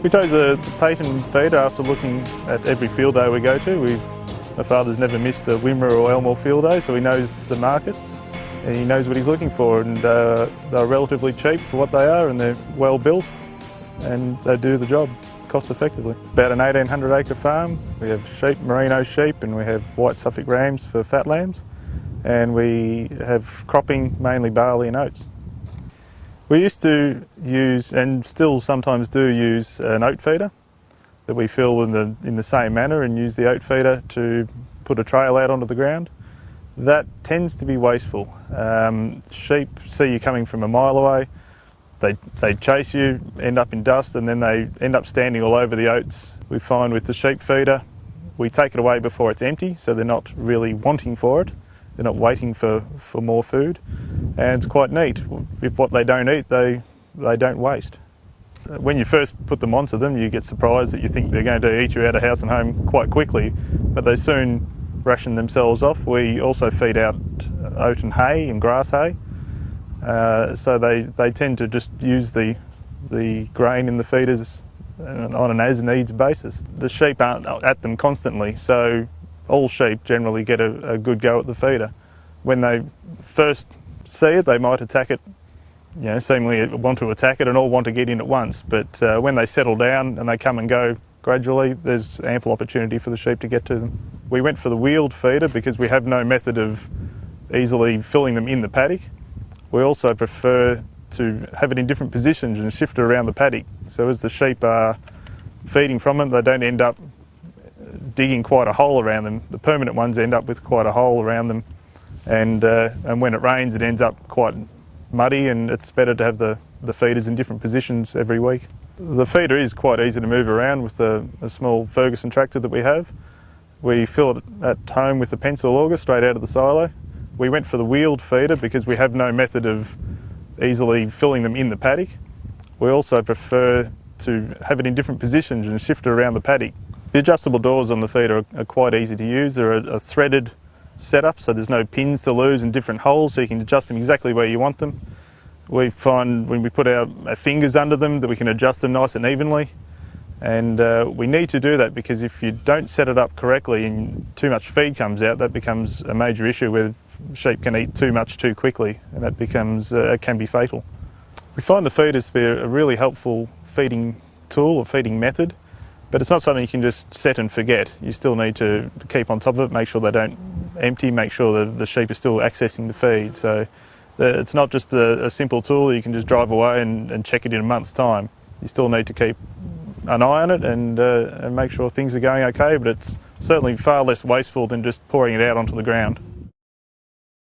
We chose the Paton Feeder after looking at every field day we go to. My father's never missed a Wimmera or Elmore field day, so he knows the market and he knows what he's looking for, and they're relatively cheap for what they are, and they're well built and they do the job cost effectively. About an 1,800 acre farm. We have sheep, merino sheep, and we have white Suffolk rams for fat lambs, and we have cropping, mainly barley and oats. We used to use, and still sometimes do use, an oat feeder that we fill in the same manner, and use the oat feeder to put a trail out onto the ground. That tends to be wasteful. Sheep see you coming from a mile away, they chase you, end up in dust, and then they end up standing all over the oats. We find with the sheep feeder, we take it away before it's empty, so they're not really wanting for it. They're not waiting for more food, and it's quite neat. If what they don't eat, they don't waste. When you first put them onto them, you get surprised that you think they're going to eat you out of house and home quite quickly, but they soon ration themselves off. We also feed out oat and hay and grass hay, so they tend to just use the grain in the feeders on an as-needs basis. The sheep aren't at them constantly, so all sheep generally get a good go at the feeder. When they first see it, they might attack it, seemingly want to attack it and all want to get in at once. But when they settle down and they come and go gradually, there's ample opportunity for the sheep to get to them. We went for the wheeled feeder because we have no method of easily filling them in the paddock. We also prefer to have it in different positions and shift it around the paddock. So as the sheep are feeding from it, they don't end up digging quite a hole around them. The permanent ones end up with quite a hole around them, and when it rains it ends up quite muddy, and it's better to have the feeders in different positions every week. The feeder is quite easy to move around with a small Ferguson tractor that we have. We fill it at home with a pencil auger straight out of the silo. We went for the wheeled feeder because we have no method of easily filling them in the paddock. We also prefer to have it in different positions and shift it around the paddock. The adjustable doors on the feeder are quite easy to use. They're a threaded setup, so there's no pins to lose in different holes, so you can adjust them exactly where you want them. We find when we put our fingers under them that we can adjust them nice and evenly, and we need to do that because if you don't set it up correctly and too much feed comes out, that becomes a major issue where sheep can eat too much too quickly, and that becomes can be fatal. We find the feeders to be a really helpful feeding tool or feeding method, but it's not something you can just set and forget. You still need to keep on top of it, make sure they don't empty, make sure that the sheep are still accessing the feed. So it's not just a simple tool that you can just drive away and check it in a month's time. You still need to keep an eye on it and make sure things are going okay, but it's certainly far less wasteful than just pouring it out onto the ground.